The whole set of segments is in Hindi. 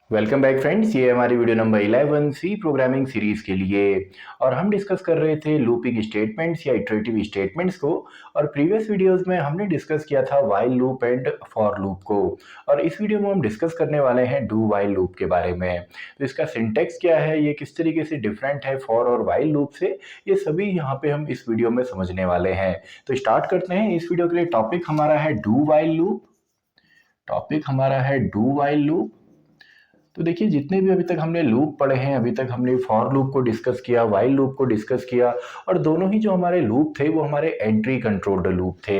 वेलकम बैक फ्रेंड्स, ये हमारी video number 11 C programming series के लिए। और हम डिस्कस कर रहे थे लूपिंग स्टेटमेंट्स या इटरेटिव स्टेटमेंट्स को। और प्रीवियस वीडियोस में हमने डिस्कस किया था while loop and for loop को। और इस वीडियो में हम डिस्कस करने वाले हैं डू व्हाइल लूप के बारे में। तो इसका सिंटेक्स क्या है, ये किस तरीके से डिफरेंट है फॉर और व्हाइल लूप से, ये सभी यहाँ पे हम इस वीडियो में समझने वाले हैं। तो स्टार्ट करते हैं। इस वीडियो के लिए टॉपिक हमारा है डू व्हाइल लूप। टॉपिक हमारा है डू व्हाइल लूप। तो देखिए, जितने भी अभी तक हमने लूप पढ़े हैं, अभी तक हमने फॉर लूप को डिस्कस किया, व्हाइल लूप को डिस्कस किया। और दोनों ही जो हमारे लूप थे वो हमारे एंट्री कंट्रोल्ड लूप थे।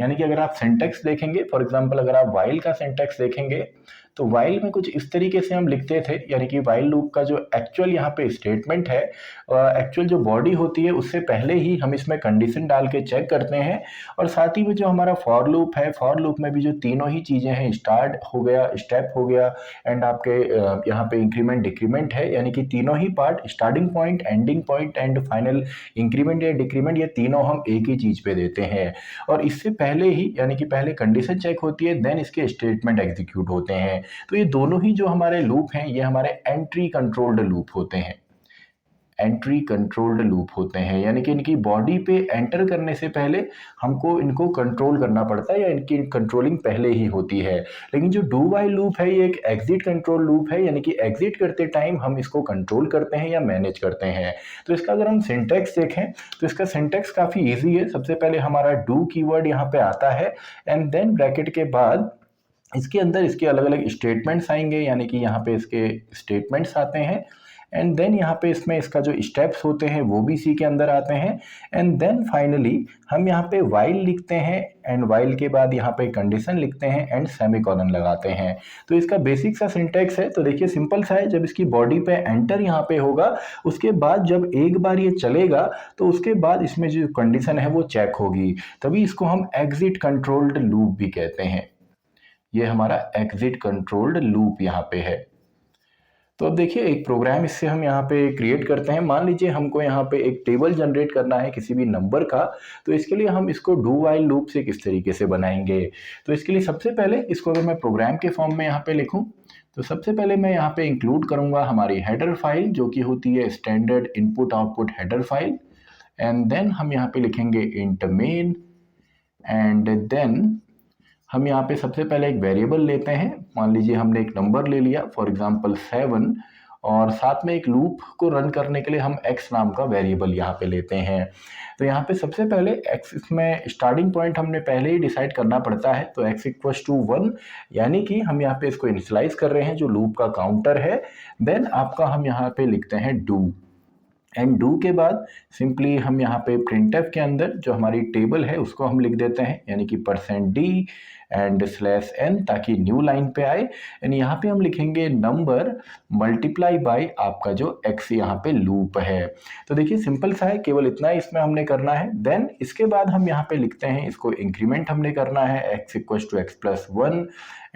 यानी कि अगर आप सिंटेक्स देखेंगे, फॉर एग्जांपल अगर आप व्हाइल का सिंटेक्स देखेंगे तो व्हाइल में कुछ इस तरीके से हम लिखते थे। यानी कि व्हाइल लूप का जो एक्चुअल यहाँ पे स्टेटमेंट है, एक्चुअल जो बॉडी होती है उससे पहले ही हम इसमें कंडीशन डाल के चेक करते हैं। और साथ ही में जो हमारा फॉर लूप है, फॉर लूप में भी जो तीनों ही चीज़ें हैं, स्टार्ट हो गया, स्टेप हो गया एंड आपके यहाँ पे इंक्रीमेंट डिक्रीमेंट है। यानी कि तीनों ही part, starting point, ending point and final increment या डिक्रीमेंट, ये तीनों हम एक ही चीज़ पे देते हैं। और इससे पहले ही, यानी कि पहले कंडीशन चेक होती है, देन इसके स्टेटमेंट एग्जीक्यूट होते हैं। तो ये दोनों ही जो हमारे लूप हैं ये हमारे एंट्री कंट्रोल्ड लूप होते हैं। एंट्री कंट्रोल्ड लूप होते हैं, यानी कि इनकी बॉडी पे एंटर करने से पहले हमको इनको कंट्रोल करना पड़ता है या इनकी कंट्रोलिंग पहले ही होती है। लेकिन जो डू व्हाइल लूप है ये एक एग्जिट कंट्रोल लूप है, यानी कि एग्जिट करते टाइम हम इसको कंट्रोल करते हैं या मैनेज करते हैं। तो इसका अगर हम सिंटेक्स देखें तो इसका सिंटेक्स काफ़ी ईजी है। सबसे पहले हमारा डू कीवर्ड यहाँ पे आता है एंड देन ब्रैकेट के बाद इसके अंदर इसके अलग अलग स्टेटमेंट्स आएंगे, यानी कि यहाँ पे इसके स्टेटमेंट्स आते हैं एंड देन यहाँ पे इसमें इसका जो स्टेप्स होते हैं वो भी इसी के अंदर आते हैं। एंड देन फाइनली हम यहाँ पे व्हाइल लिखते हैं एंड व्हाइल के बाद यहाँ पे कंडीशन लिखते हैं एंड सेमीकोलन लगाते हैं। तो इसका बेसिक सा सिंटेक्स है। तो देखिए, सिंपल सा है। जब इसकी बॉडी पे एंटर यहाँ पे होगा, उसके बाद जब एक बार ये चलेगा तो उसके बाद इसमें जो कंडीशन है वो चेक होगी, तभी इसको हम एग्जिट कंट्रोल्ड लूप भी कहते हैं। ये हमारा एग्जिट कंट्रोल्ड लूप यहाँ पे है। तो अब देखिए, एक प्रोग्राम इससे हम यहाँ पे क्रिएट करते हैं। मान लीजिए हमको यहाँ पे एक टेबल जनरेट करना है किसी भी नंबर का। तो इसके लिए हम इसको डू व्हाइल लूप से किस तरीके से बनाएंगे। तो इसके लिए सबसे पहले इसको अगर मैं प्रोग्राम के फॉर्म में यहाँ पे लिखूँ तो सबसे पहले मैं यहाँ पे इंक्लूड करूँगा हमारी हेडर फाइल, जो कि होती है standard input output header file. And then हम यहाँ पे लिखेंगे इंट मेन एंड देन हम यहाँ पे सबसे पहले एक वेरिएबल लेते हैं। मान लीजिए हमने एक नंबर ले लिया, फॉर एग्जांपल 7, और साथ में एक लूप को रन करने के लिए हम x नाम का वेरिएबल यहाँ पे लेते हैं। तो यहाँ पे सबसे पहले x, इसमें स्टार्टिंग पॉइंट हमने पहले ही डिसाइड करना पड़ता है। तो x इक्वल्स टू 1, यानी कि हम यहाँ पे इसको इनिशियलाइज कर रहे हैं जो लूप का काउंटर है। देन आपका हम यहाँ पे लिखते हैं डू एंड डू के बाद सिंपली हम यहाँ पे प्रिंटफ के अंदर जो हमारी टेबल है उसको हम लिख देते हैं, यानी कि %d एंड /n, ताकि न्यू लाइन पे आए। एंड यहाँ पे हम लिखेंगे नंबर मल्टीप्लाई बाय आपका जो x यहाँ पे लूप है। तो देखिए, सिंपल सा है, केवल इतना ही इसमें हमने करना है। देन इसके बाद हम यहाँ पे लिखते हैं, इसको इंक्रीमेंट हमने करना है, x equals to x+1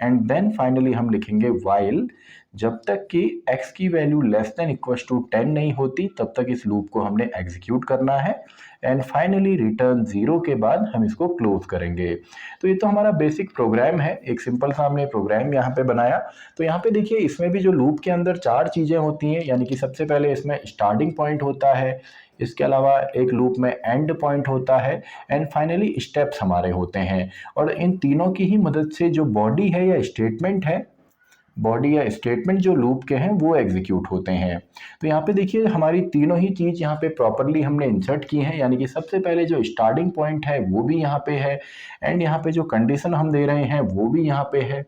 and then finally हम लिखेंगे व्हाइल जब तक कि x की value less than equals to 10 नहीं होती तब तक इस लूप को हमने एग्जीक्यूट करना है। एंड फाइनली रिटर्न 0 के बाद हम इसको क्लोज करेंगे। तो ये तो हमारा बेसिक प्रोग्राम है, एक सिंपल सा हमने प्रोग्राम यहाँ पे बनाया। तो यहाँ पे देखिए, इसमें भी जो लूप के अंदर 4 चीज़ें होती हैं, यानी कि सबसे पहले इसमें स्टार्टिंग पॉइंट होता है, इसके अलावा एक लूप में एंड पॉइंट होता है एंड फाइनली स्टेप्स हमारे होते हैं। और इन तीनों की ही मदद से जो बॉडी है या स्टेटमेंट है, बॉडी या स्टेटमेंट जो लूप के हैं वो एग्जीक्यूट होते हैं। तो यहाँ पे देखिए, हमारी तीनों ही चीज़ यहाँ पे प्रॉपरली हमने इंसर्ट की है, यानी कि सबसे पहले जो स्टार्टिंग पॉइंट है वो भी यहाँ पे है एंड यहाँ पे जो कंडीशन हम दे रहे हैं वो भी यहाँ पे है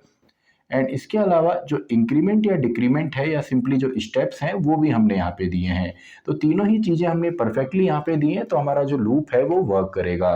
एंड इसके अलावा जो इंक्रीमेंट या डिक्रीमेंट है या सिंपली जो स्टेप्स हैं वो भी हमने यहाँ पे दिए हैं। तो तीनों ही चीज़ें हमने परफेक्टली यहाँ पे दी हैं, तो हमारा जो लूप है वो वर्क करेगा।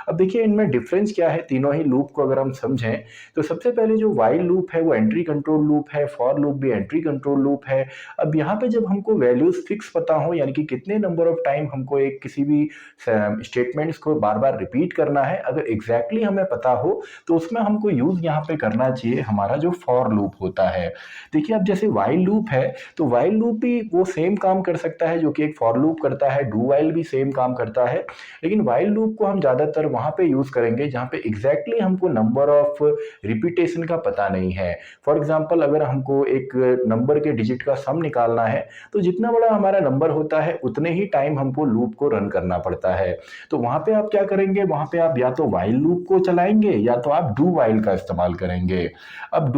अब देखिए, इनमें डिफरेंस क्या है तीनों ही लूप को अगर हम समझें तो सबसे पहले जो व्हाइल लूप है वो एंट्री कंट्रोल लूप है, फॉर लूप भी एंट्री कंट्रोल लूप है। अब यहाँ पे जब हमको वैल्यूज फिक्स पता हो, यानी कि कितने नंबर ऑफ टाइम हमको एक किसी भी स्टेटमेंट्स को बार बार रिपीट करना है, अगर एग्जैक्टली हमें पता हो तो उसमें हमको यूज यहाँ पे करना चाहिए हमारा जो फॉर लूप होता है। देखिए अब जैसे वाइल लूप है तो वाइल लूप भी वो सेम काम कर सकता है जो कि एक फॉर लूप करता है, डू वाइल भी सेम काम करता है, लेकिन वाइल लूप को हम ज़्यादातर वहाँ पे यूज़ करेंगे जहाँ पे एग्जैक्टली हमको नंबर ऑफ रिपीटेशन का पता नहीं है। फॉर एग्जाम्पल अगर हमको एक नंबर के डिजिट का सम निकालना है तो जितना बड़ा हमारा नंबर होता है उतने ही टाइम हमको लूप को रन करना पड़ता है। तो वहाँ पे आप क्या करेंगे, वहाँ पे आप या तो वाइल लूप को चलाएंगे या तो आप डू वाइल का इस्तेमाल करेंगे। अब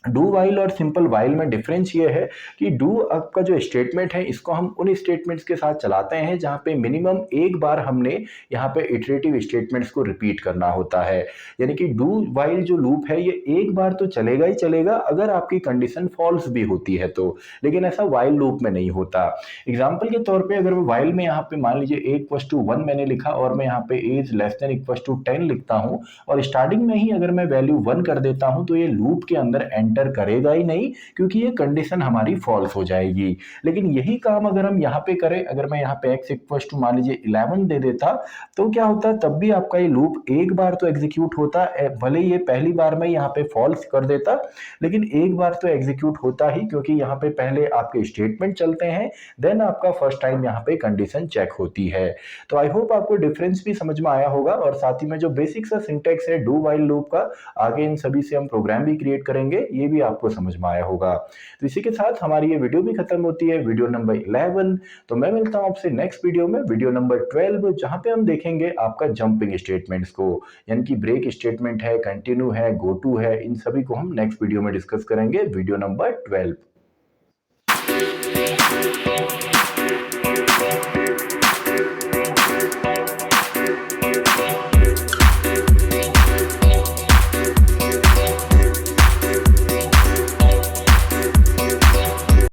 डू वाइल और सिंपल वाइल में डिफरेंस ये है कि डू आपका जो स्टेटमेंट है इसको हम उन स्टेटमेंट्स के साथ चलाते हैं जहां पे मिनिमम एक बार हमने यहाँ पे इटरेटिव स्टेटमेंट्स को रिपीट करना होता है। यानी कि डू वाइल जो लूप है ये एक बार तो चलेगा ही चलेगा अगर आपकी कंडीशन फॉल्स भी होती है तो, लेकिन ऐसा वाइल लूप में नहीं होता। एग्जाम्पल के तौर पर अगर मैं वाइल में यहाँ पे मान लीजिए a=1 मैंने लिखा और मैं यहाँ पे a< 10 लिखता हूँ और स्टार्टिंग में ही अगर मैं वैल्यू 1 कर देता हूँ तो ये लूप के अंदर एंटर करेगा ही नहीं क्योंकि ये कंडीशन हमारी फॉल्स हो जाएगी। लेकिन यही काम अगर हम यहाँ पे करें, अगर मैं यहाँ पे x मान लीजिए 11 दे देता तो क्या होता, तब भी आपका ये लूप एक बार तो एग्जीक्यूट होता, भले ये पहली बार में यहाँ पे फॉल्स कर देता लेकिन एक बार तो एग्जीक्यूट होता ही क्योंकि यहाँ पे पहले आपके स्टेटमेंट चलते हैं देन आपका फर्स्ट टाइम यहाँ पे कंडीशन चेक होती है। तो आई होप आपको डिफरेंस भी समझ में आया होगा और साथ ही में जो बेसिक सा सिंटेक्स है डू वाइल लूप का, आगे इन सभी से हम प्रोग्राम भी क्रिएट करेंगे, ये भी आपको समझ में आया होगा। तो इसी के साथ हमारी ये वीडियो भी खत्म होती है, वीडियो नंबर 11। तो मैं मिलता हूं आपसे नेक्स्ट वीडियो में, वीडियो नंबर 12, जहां पे हम देखेंगे आपका जंपिंग स्टेटमेंट्स को, यानी कि ब्रेक स्टेटमेंट है, कंटिन्यू है, गो टू है, इन सभी को हम नेक्स्ट वीडियो में डिस्कस करेंगे, वीडियो नंबर 12।